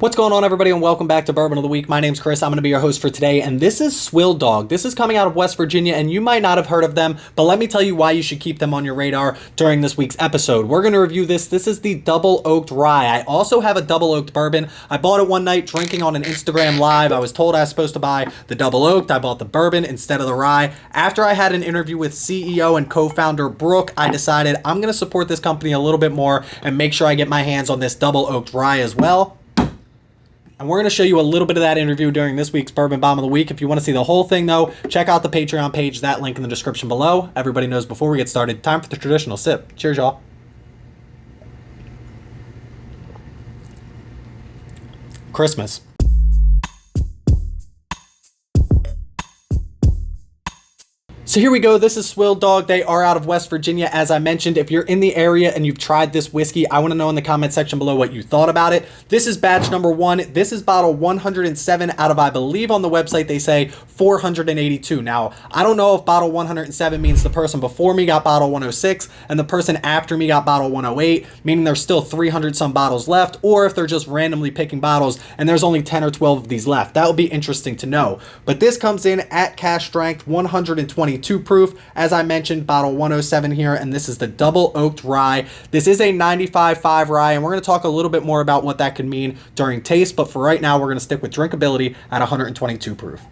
What's going on, everybody, and welcome back to Bourbon of the Week. My name's Chris. I'm going to be your host for today, and this is Swilled Dog. This is coming out of West Virginia, and you might not have heard of them, but let me tell you why you should keep them on your radar during this week's episode. We're going to review this. This is the double oaked rye. I also have a double oaked bourbon. I bought it one night drinking on an Instagram live. I was told I was supposed to buy the double oaked. I bought the bourbon instead of the rye. After I had an interview with CEO and co-founder Brooke, I decided I'm going to support this company a little bit more and make sure I get my hands on this double oaked rye as well. And we're going to show you a little bit of that interview during this week's Bourbon Bomb of the Week. If you want to see the whole thing, though, check out the Patreon page, that link in the description below. Everybody knows before we get started, time for the traditional sip. Cheers, y'all. Christmas. So here we go. This is Swilled Dog. They are out of West Virginia, as I mentioned. If you're in the area and you've tried this whiskey, I want to know in the comment section below what you thought about it. This is batch number 1. This is bottle 107 out of, I believe on the website they say 482. Now, I don't know if bottle 107 means the person before me got bottle 106 and the person after me got bottle 108, meaning there's still 300 some bottles left, or if they're just randomly picking bottles and there's only 10 or 12 of these left. That would be interesting to know. But this comes in at cask strength, 122 proof, as I mentioned, bottle 107 here, and this is the double oaked rye. This is a 95.5 rye, and we're going to talk a little bit more about what that could mean during taste, but for right now, we're going to stick with drinkability at 122 proof.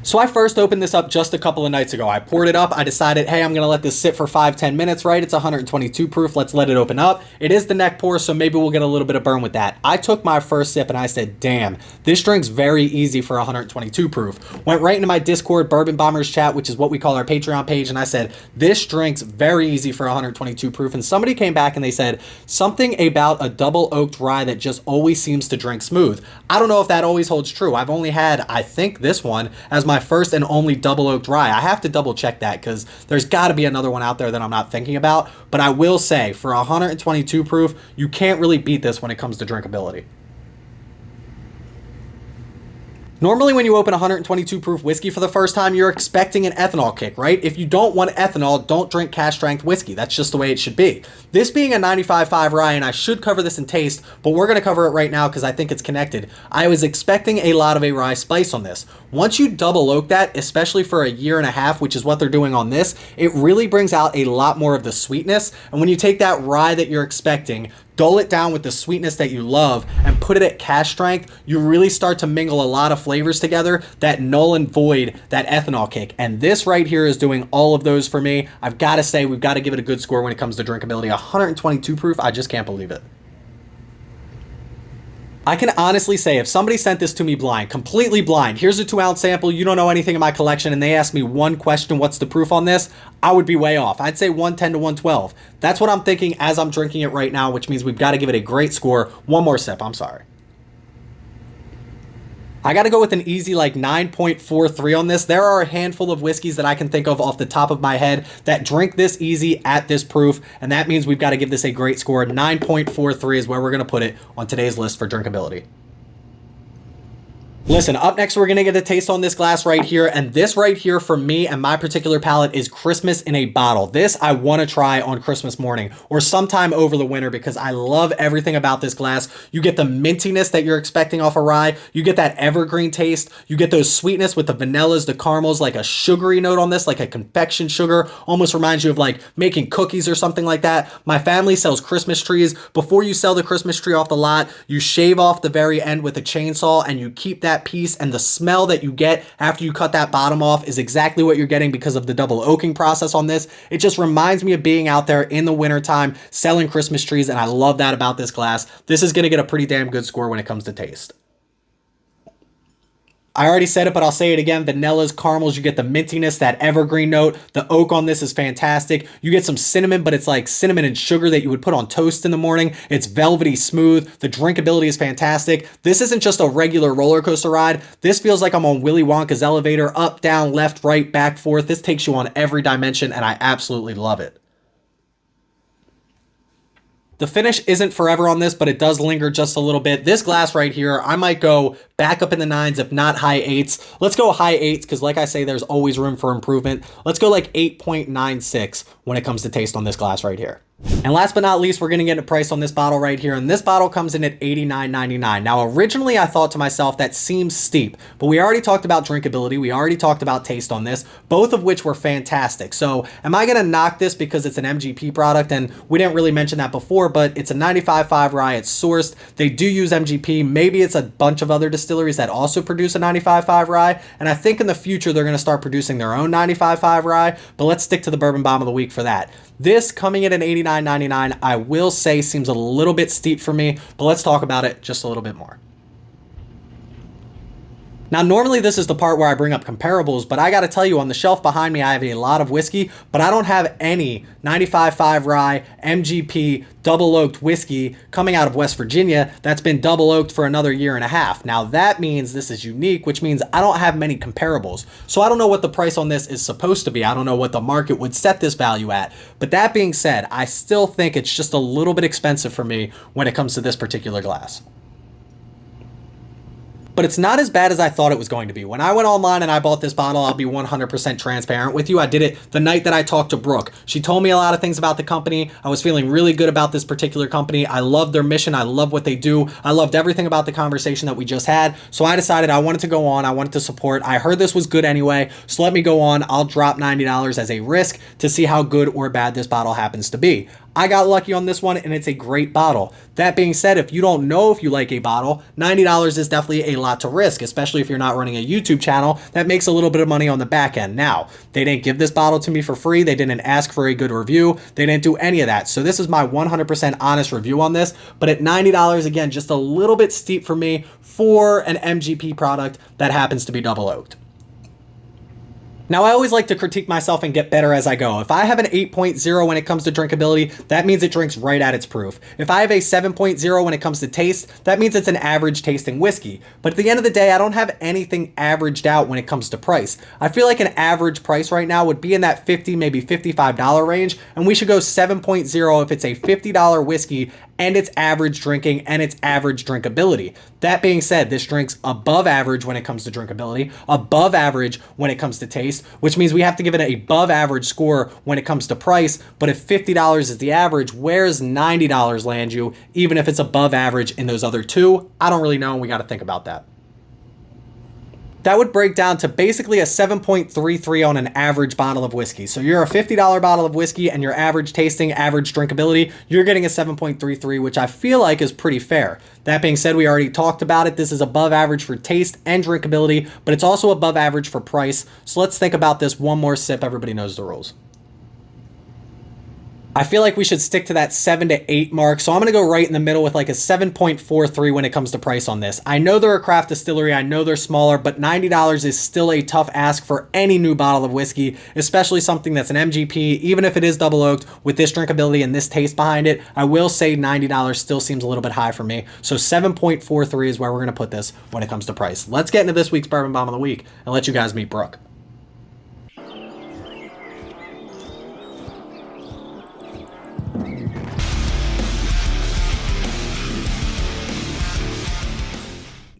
So I first opened this up just a couple of nights ago. I poured it up. I decided, hey, I'm going to let this sit for 5-10 minutes, right? It's 122 proof. Let's let it open up. It is the neck pour, so maybe we'll get a little bit of burn with that. I took my first sip and I said, damn, this drink's very easy for 122 proof. Went right into my Discord Bourbon Bombers chat, which is what we call our Patreon page, and I said, this drink's very easy for 122 proof. And somebody came back and they said, something about a double oaked rye that just always seems to drink smooth. I don't know if that always holds true. I've only had, I think, this one as my first and only double oaked rye. I have to double check that because there's got to be another one out there that I'm not thinking about. But I will say, for 122 proof, you can't really beat this when it comes to drinkability. Normally, when you open 122 proof whiskey for the first time, you're expecting an ethanol kick, right? If you don't want ethanol, don't drink cask strength whiskey. That's just the way it should be. This being a 95.5 rye, and I should cover this in taste, but we're going to cover it right now because I think it's connected. I was expecting a lot of a rye spice on this. Once you double oak that, especially for a year and a half, which is what they're doing on this, it really brings out a lot more of the sweetness. And when you take that rye that you're expecting, dull it down with the sweetness that you love, and put it at cask strength, you really start to mingle a lot of flavors together that null and void that ethanol kick. And this right here is doing all of those for me. I've got to say, we've got to give it a good score when it comes to drinkability. 122 proof, I just can't believe it. I can honestly say if somebody sent this to me blind, completely blind, here's a 2-ounce sample, you don't know anything in my collection, and they asked me one question, what's the proof on this? I would be way off. I'd say 110 to 112. That's what I'm thinking as I'm drinking it right now, which means we've got to give it a great score. One more sip, I'm sorry. I got to go with an easy like 9.43 on this. There are a handful of whiskeys that I can think of off the top of my head that drink this easy at this proof, and that means we've got to give this a great score. 9.43 is where we're going to put it on today's list for drinkability. Listen, up next, we're going to get a taste on this glass right here. And this right here for me and my particular palate is Christmas in a bottle. This I want to try on Christmas morning or sometime over the winter because I love everything about this glass. You get the mintiness that you're expecting off a rye. You get that evergreen taste. You get those sweetness with the vanillas, the caramels, like a sugary note on this, like a confection sugar. Almost reminds you of like making cookies or something like that. My family sells Christmas trees. Before you sell the Christmas tree off the lot, you shave off the very end with a chainsaw and you keep that piece, and the smell that you get after you cut that bottom off is exactly what you're getting because of the double oaking process on this. It just reminds me of being out there in the wintertime selling Christmas trees, and I love that about this glass. This is going to get a pretty damn good score when it comes to taste. I already said it, but I'll say it again. Vanillas, caramels, you get the mintiness, that evergreen note. The oak on this is fantastic. You get some cinnamon, but it's like cinnamon and sugar that you would put on toast in the morning. It's velvety smooth. The drinkability is fantastic. This isn't just a regular roller coaster ride. This feels like I'm on Willy Wonka's elevator, up, down, left, right, back, forth. This takes you on every dimension, and I absolutely love it. The finish isn't forever on this, but it does linger just a little bit. This glass right here, I might go back up in the 9s, if not high 8s. Let's go high 8s, because like I say, there's always room for improvement. Let's go like 8.96 when it comes to taste on this glass right here. And last but not least, we're going to get a price on this bottle right here. And this bottle comes in at $89.99. Now, originally I thought to myself, that seems steep, but we already talked about drinkability. We already talked about taste on this, both of which were fantastic. So am I going to knock this because it's an MGP product? And we didn't really mention that before, but it's a 95.5 rye. It's sourced. They do use MGP. Maybe it's a bunch of other distilleries that also produce a 95.5 rye. And I think in the future, they're going to start producing their own 95.5 rye, but let's stick to the Bourbon Bomb of the Week for that. This coming in at $89.99, I will say seems a little bit steep for me, but let's talk about it just a little bit more. Now, normally this is the part where I bring up comparables, but I got to tell you, on the shelf behind me, I have a lot of whiskey, but I don't have any 95.5 rye MGP double oaked whiskey coming out of West Virginia that's been double oaked for another year and a half. Now, that means this is unique, which means I don't have many comparables. So I don't know what the price on this is supposed to be. I don't know what the market would set this value at. But that being said, I still think it's just a little bit expensive for me when it comes to this particular glass. But it's not as bad as I thought it was going to be. When I went online and I bought this bottle, I'll be 100% transparent with you. I did it the night that I talked to Brooke. She told me a lot of things about the company. I was feeling really good about this particular company. I love their mission. I love what they do. I loved everything about the conversation that we just had. So I decided I wanted to go on. I wanted to support. I heard this was good anyway. So let me go on. I'll drop $90 as a risk to see how good or bad this bottle happens to be. I got lucky on this one, and it's a great bottle. That being said, if you don't know if you like a bottle, $90 is definitely a lot to risk, especially if you're not running a YouTube channel that makes a little bit of money on the back end. Now, they didn't give this bottle to me for free. They didn't ask for a good review. They didn't do any of that. So this is my 100% honest review on this. But at $90, again, just a little bit steep for me for an MGP product that happens to be double oaked. Now, I always like to critique myself and get better as I go. If I have an 8.0 when it comes to drinkability, that means it drinks right at its proof. If I have a 7.0 when it comes to taste, that means it's an average tasting whiskey. But at the end of the day, I don't have anything averaged out when it comes to price. I feel like an average price right now would be in that $50, maybe $55 range, and we should go 7.0 if it's a $50 whiskey and its average drinking and its average drinkability. That being said, this drinks above average when it comes to drinkability, above average when it comes to taste, which means we have to give it an above average score when it comes to price. But if $50 is the average, where's $90 land you, even if it's above average in those other two? I don't really know, and we got to think about that. That would break down to basically a 7.33 on an average bottle of whiskey. So you're a $50 bottle of whiskey and your average tasting, average drinkability, you're getting a 7.33, which I feel like is pretty fair. That being said, we already talked about it. This is above average for taste and drinkability, but it's also above average for price. So let's think about this one more sip. Everybody knows the rules. I feel like we should stick to that 7 to 8 mark. So I'm going to go right in the middle with like a 7.43 when it comes to price on this. I know they're a craft distillery. I know they're smaller, but $90 is still a tough ask for any new bottle of whiskey, especially something that's an MGP, even if it is double oaked with this drinkability and this taste behind it. I will say $90 still seems a little bit high for me. So 7.43 is where we're going to put this when it comes to price. Let's get into this week's Bourbon Bomb of the Week and let you guys meet Brooke.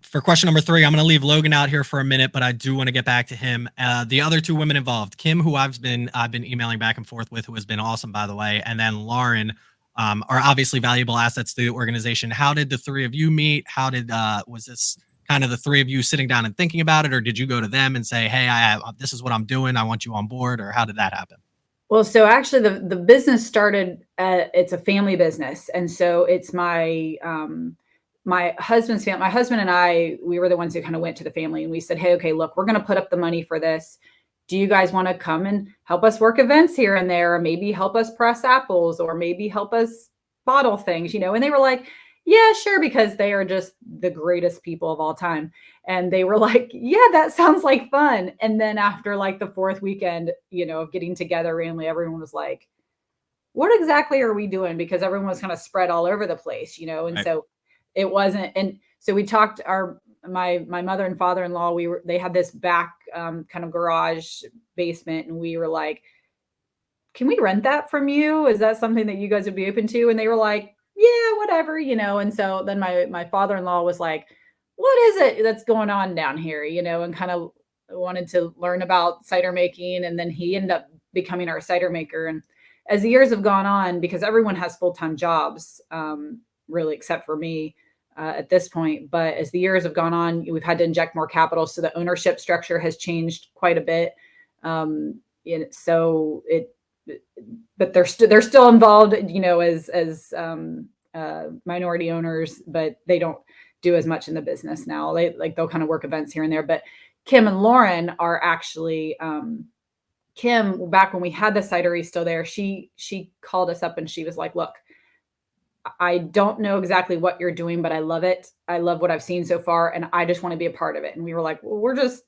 For question number 3, I'm going to leave Logan out here for a minute, but I do want to get back to him. The other 2 women involved, Kim, who I've been emailing back and forth with, who has been awesome, by the way, and then Lauren, are obviously valuable assets to the organization. How did the 3 of you meet? How did was this kind of the 3 of you sitting down and thinking about it, or did you go to them and say, "Hey, this is what I'm doing. I want you on board," or how did that happen? Well, so actually the business started, it's a family business. And so it's my husband's family. My husband and I, we were the ones who kind of went to the family and we said, "Hey, okay, look, we're going to put up the money for this. Do you guys want to come and help us work events here and there, or maybe help us press apples, or maybe help us bottle things, you know?" And they were like, "Yeah, sure," because they are just the greatest people of all time. And they were like, "Yeah, that sounds like fun." And then after like the 4th weekend, you know, of getting together randomly, everyone was like, "What exactly are we doing?" Because everyone was kind of spread all over the place, you know? And so it wasn't. And so we talked, my mother and father-in-law, they had this back kind of garage basement. And we were like, "Can we rent that from you? Is that something that you guys would be open to?" And they were like, "Yeah, whatever," you know? And so then my father-in-law was like, "What is it that's going on down here?" You know, and kind of wanted to learn about cider making. And then he ended up becoming our cider maker. And as the years have gone on, because everyone has full-time jobs, really, except for me at this point. But as the years have gone on, we've had to inject more capital. So the ownership structure has changed quite a bit. But they're still involved, as minority owners, but they don't do as much in the business now. They'll kind of work events here and there. But Kim and Lauren are actually, Kim, back when we had the cidery still there, she called us up and she was like, look, I don't know exactly what you're doing, but I love it. I love what I've seen so far, and I just want to be a part of it. And we were like, well, we're just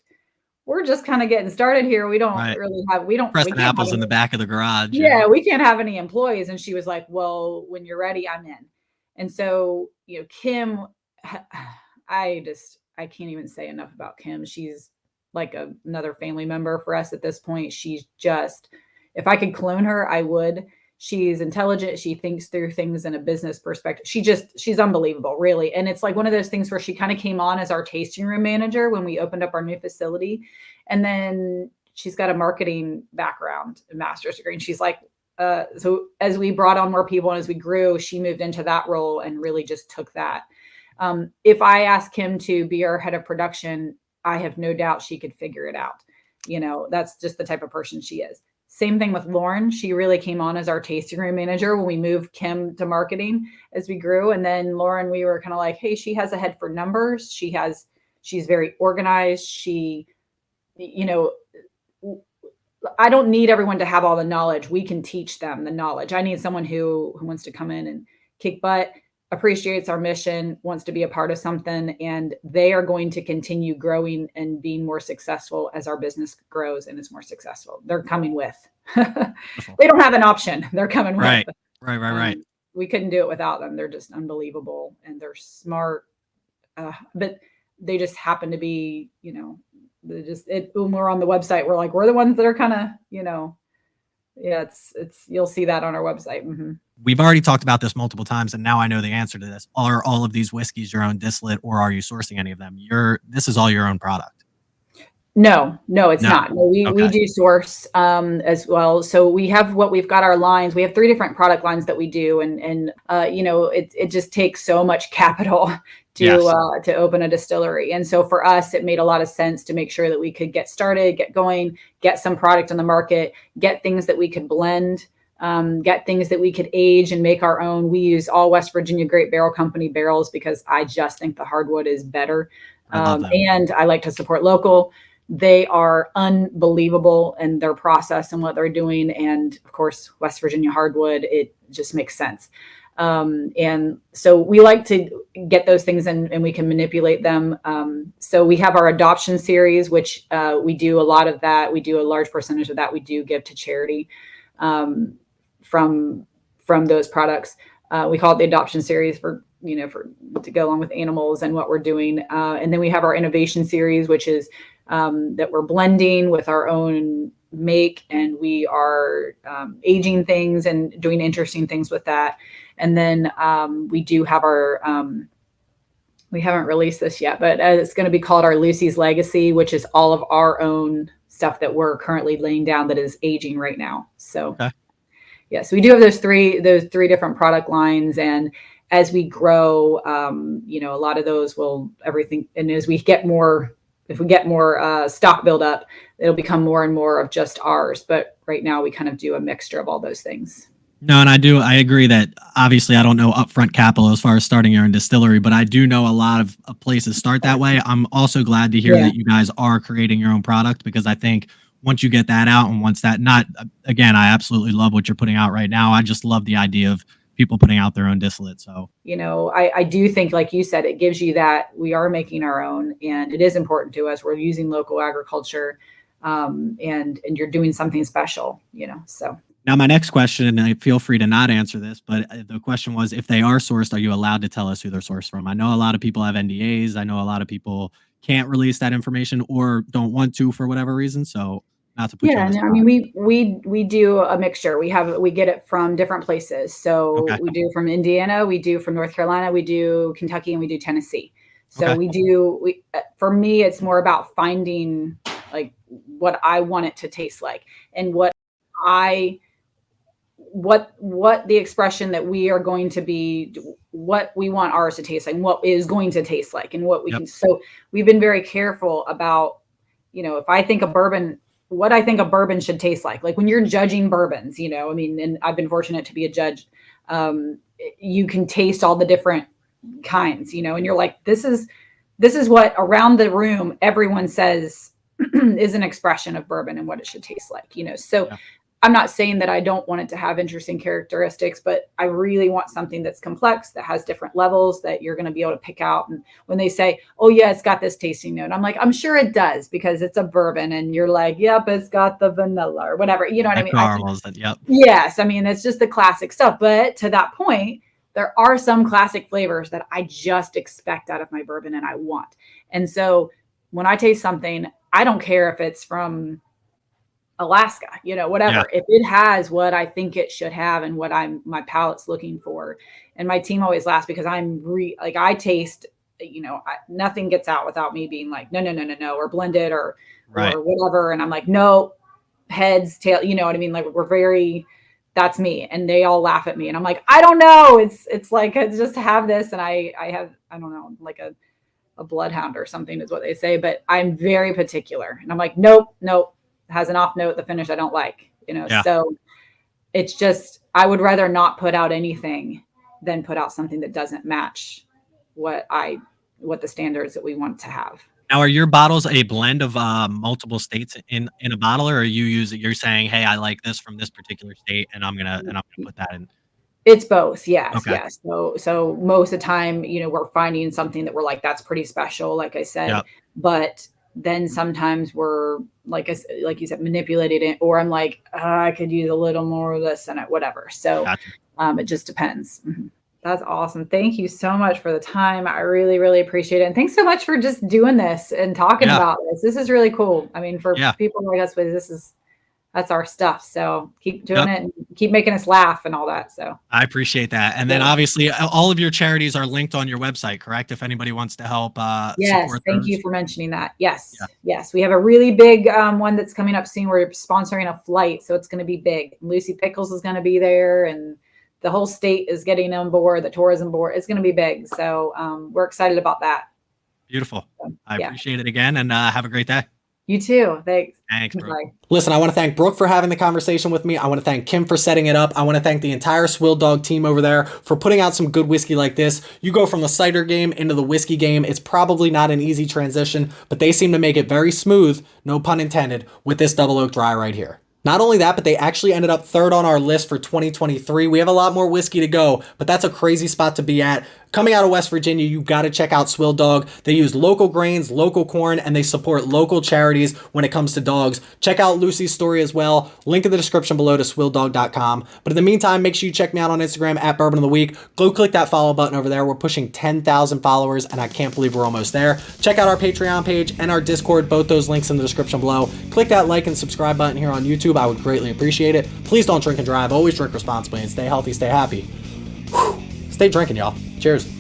kind of getting started here. We don't really have, we pressing apples in the back of the garage. Yeah, we can't have any employees. And she was like, well, when you're ready, I'm in. And so, Kim, I can't even say enough about Kim. She's like another family member for us at this point. She's just, if I could clone her, I would. She's intelligent. She thinks through things in a business perspective. She's unbelievable, really. And it's like one of those things where she kind of came on as our tasting room manager when we opened up our new facility. And then she's got a marketing background, a master's degree. And she's like, so as we brought on more people and as we grew, she moved into that role and really just took that. If I asked Kim to be our head of production, I have no doubt she could figure it out. That's just the type of person she is. Same thing with Lauren. She really came on as our tasting room manager when we moved Kim to marketing as we grew. And then Lauren, we were kind of like, hey, she has a head for numbers. She's very organized. I don't need everyone to have all the knowledge. We can teach them the knowledge. I need someone who wants to come in and kick butt, appreciates our mission, wants to be a part of something, and they are going to continue growing and being more successful as our business grows and is more successful. They're coming with. They don't have an option. They're coming with. Right. We couldn't do it without them. They're just unbelievable, and they're smart. But they just happen to be, when we're on the website, we're like, we're the ones that are kind of, you'll see that on our website. Mm-hmm. We've already talked about this multiple times, and now I know the answer to this. Are all of these whiskeys your own distillate, or are you sourcing any of them? This is all your own product. No, it's not. No, we do source as well. So we've got our lines. We have 3 different product lines that we do, and it just takes so much capital to open a distillery. And so for us, it made a lot of sense to make sure that we could get started, get going, get some product on the market, get things that we could blend, get things that we could age and make our own. We use all West Virginia Great Barrel Company barrels because I just think the hardwood is better. And I like to support local. They are unbelievable in their process and what they're doing. And of course, West Virginia hardwood, it just makes sense. And so we like to get those things and we can manipulate them. So we have our adoption series, which we do a lot of that. We do a large percentage of that. We do give to charity from those products. We call it the adoption series to go along with animals and what we're doing. And then we have our innovation series, which is that we're blending with our own make, and we are aging things and doing interesting things with that. And then we do have our, we haven't released this yet, but it's going to be called our Lucy's Legacy, which is all of our own stuff that we're currently laying down that is aging right now. So yes, we do have those three different product lines. And as we grow, a lot of those everything. And as we get more, if we get more stock build up, it'll become more and more of just ours. But right now we kind of do a mixture of all those things. No, and I agree that obviously I don't know upfront capital as far as starting your own distillery, but I do know a lot of places start that way. I'm also glad to hear that you guys are creating your own product, because I think once you get that out and once that, again, I absolutely love what you're putting out right now. I just love the idea of people putting out their own distillate. So, I do think, like you said, it gives you that we are making our own, and it is important to us. We're using local agriculture, and you're doing something special, so. Now, my next question, and feel free to not answer this, but the question was, if they are sourced, are you allowed to tell us who they're sourced from? I know a lot of people have NDAs. I know a lot of people can't release that information or don't want to for whatever reason. So not to put you on the spot. I mean, we do a mixture. We get it from different places. So we do from Indiana, we do from North Carolina, we do Kentucky, and we do Tennessee. So for me, it's more about finding like what I want it to taste like and what what the expression that we are going to be, what we want ours to taste like, and what is going to taste like, and what we can. So we've been very careful about, if I think of bourbon, what I think a bourbon should taste like when you're judging bourbons, I mean, and I've been fortunate to be a judge. You can taste all the different kinds, and you're like, this is what around the room everyone says is an expression of bourbon and what it should taste like, so I'm not saying that I don't want it to have interesting characteristics, but I really want something that's complex, that has different levels that you're going to be able to pick out. And when they say, oh yeah, it's got this tasting note, I'm like, I'm sure it does, because it's a bourbon. And you're like, yep, it's got the vanilla or whatever, you know what I mean? Caramels, yep. Yes. I mean, it's just the classic stuff. But to that point, there are some classic flavors that I just expect out of my bourbon and I want. And so when I taste something, I don't care if it's from Alaska, whatever. If it has what I think it should have and what my palate's looking for. And my team always laughs because I taste, nothing gets out without me being like, no, or blended or whatever. And I'm like, no, heads, tail, you know what I mean? Like that's me. And they all laugh at me. And I'm like, I don't know. It's like, I just have this. And I have, I don't know, like a bloodhound or something is what they say, but I'm very particular. And I'm like, nope. Has an off note, the finish I don't like, so it's just, I would rather not put out anything than put out something that doesn't match what the standards that we want to have. Now, are your bottles a blend of multiple states in a bottle, or are you're saying, hey, I like this from this particular state and I'm gonna put that in? It's both. Yes. Okay. Yes. So most of the time, we're finding something that we're like, that's pretty special, like I said, but then sometimes we're like you said, manipulated it, or I'm like, I could use a little more of this and whatever. So it just depends. Mm-hmm. That's awesome. Thank you so much for the time. I really, really appreciate it. And thanks so much for just doing this and talking about this. This is really cool. I mean, for people like us, that's our stuff. So keep doing it and keep making us laugh and all that. So I appreciate that. And then obviously all of your charities are linked on your website, correct? If anybody wants to help. Yes. Thank you for mentioning that. Yes. Yeah. Yes. We have a really big one that's coming up soon. We're sponsoring a flight. So it's going to be big. Lucy Pickles is going to be there, and the whole state is getting on board, the tourism board. It's going to be big. So we're excited about that. Beautiful. So, I appreciate it again, and have a great day. You too. Thanks. Thanks, Brooke. Listen, I want to thank Brooke for having the conversation with me. I want to thank Kim for setting it up. I want to thank the entire Swilled Dog team over there for putting out some good whiskey like this. You go from the cider game into the whiskey game. It's probably not an easy transition, but they seem to make it very smooth, no pun intended, with this double oak dry right here. Not only that, but they actually ended up third on our list for 2023. We have a lot more whiskey to go, but that's a crazy spot to be at. Coming out of West Virginia, you got to check out Swilled Dog. They use local grains, local corn, and they support local charities when it comes to dogs. Check out Lucy's story as well. Link in the description below to swilledog.com. But in the meantime, make sure you check me out on Instagram at Bourbon of the Week. Go click that follow button over there. We're pushing 10,000 followers, and I can't believe we're almost there. Check out our Patreon page and our Discord. Both those links in the description below. Click that like and subscribe button here on YouTube. I would greatly appreciate it. Please don't drink and drive. Always drink responsibly and stay healthy, stay happy. Stay drinking, y'all. Cheers.